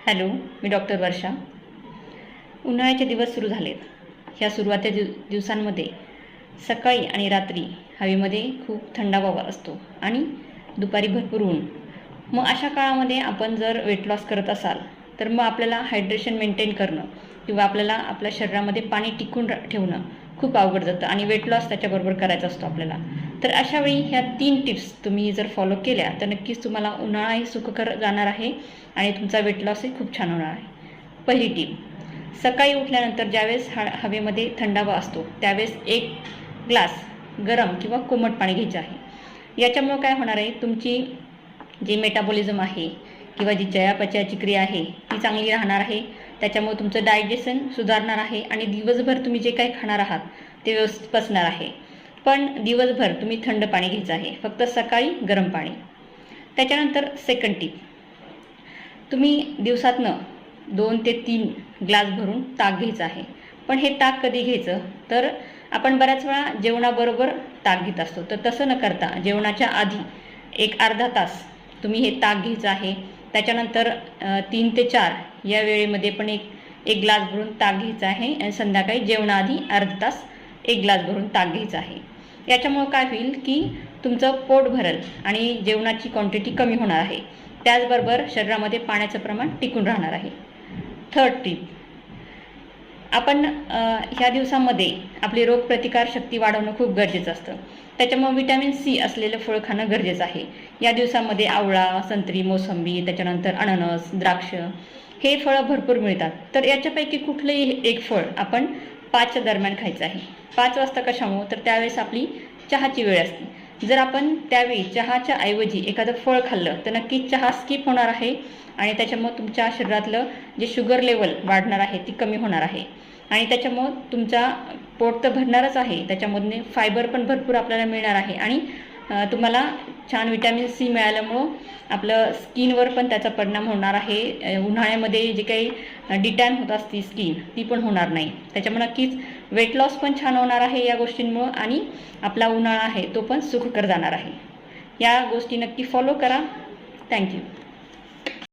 Hello, मी doctor वर्षा. उन्हाळ्याचे दिवस सुरू झालेत. ह्या सुरुवातीच्या दिवसांमध्ये सकाळी आणि रात्री हवेमध्ये खूप थंडावा असतो आणि दुपारी भरपूर ऊन. मग अशा काळामध्ये आपण जर वेट लॉस करत असाल तर मग आपल्याला हायड्रेशन मेंटेन करणं किंवा आपल्याला आपल्या शरीरामध्ये पाणी टिकून ठेवणं खूप अवघड जातं आणि वेट लॉस त्याच्याबरोबर करायचा असतो आपल्याला. तर अशावेळी ह्या 3 टिप्स तुम्ही जर फॉलो केल्या तर नक्कीच तुम्हाला उन्हाळाही सुखकर जाणार आहे आणि तुमचा वेट लॉसही खूप छान होणार आहे. पहिली टीप, सकाळी उठल्यानंतर ज्यावेळेस हवेमध्ये थंडावा असतो त्यावेळेस 1 ग्लास गरम किंवा कोमट पाणी घ्यायचे आहे. याच्यामुळं काय होणार आहे, तुमची जी मेटाबॉलिझम आहे किंवा जी चयापचयाची क्रिया आहे ती चांगली राहणार आहे. त्याच्यामुळे तुमचं डायजेशन सुधारणार आहे आणि दिवसभर तुम्ही जे काही खाणार आहात ते व्यवस्थित पचणार आहे. पण दिवसभर तुम्ही थंड पाणी घ्यायचं आहे, फक्त सकाळी गरम पाणी. त्याच्यानंतर सेकंड टीप, तुम्ही दिवसातनं 2 ते 3 ग्लास भरून ताक घ्यायचं आहे. पण हे ताक कधी घ्यायचं तर आपण बऱ्याच वेळा जेवणाबरोबर ताक घेत असतो, तर तसं न करता जेवणाच्या आधी एक अर्धा तास तुम्ही हे ताक घ्यायचं आहे. त्याच्यानंतर 3 ते 4 या वेळेमध्ये पण एक ग्लास भरून ताक घ्यायचं आहे आणि संध्याकाळी जेवणाआधी अर्धा तास 1 ग्लास भरून ताक घ्यायचं आहे. याच्यामुळं काय होईल की तुमचं पोट भरेल आणि जेवणाची क्वांटिटी कमी होणार आहे. त्याचबरोबर शरीरामध्ये पाण्याचं प्रमाण टिकून राहणार आहे. थर्ड टिप, आपण ह्या दिवसामध्ये आपली रोगप्रतिकार शक्ती वाढवणं खूप गरजेचं असतं. त्याच्यामुळे व्हिटॅमिन सी असलेलं फळ खाणं गरजेचं आहे. या दिवसामध्ये आवळा, संत्री, मोसंबी, त्याच्यानंतर अननस, द्राक्ष हे फळं भरपूर मिळतात. तर याच्यापैकी कुठलंही एक फळ आपण 5च्या दरम्यान खायचं आहे. 5 वाजता कशामुळं तर त्यावेळेस आपली चहाची वेळ असते. जर आपण त्यावेळी चहाच्या ऐवजी एखादं फळ खाल्लं तर नक्कीच चहा स्किप होणार आहे आणि त्याच्यामुळं तुमच्या शरीरातलं जे शुगर लेवल वाढणार आहे ती कमी होणार आहे आणि त्याच्यामुळं तुमचा पोट तर भरणारच आहे, त्याच्यामधून फायबर पण भरपूर आपल्याला मिळणार आहे आणि तुम्हाला छान व्हिटॅमिन सी मिळाल्यामुळं आपलं स्किनवर पण त्याचा परिणाम होणार आहे. उन्हाळ्यामध्ये जे काही डिटॅन होत असते स्किन ती पण होणार नाही. त्याच्यामुळे नक्कीच वेट लॉस पण छान होणार आहे या गोष्टींमुळं आणि आपला उन्हाळा आहे तो पण सुखकर जाणार आहे. या गोष्टी नक्की फॉलो करा. थँक्यू.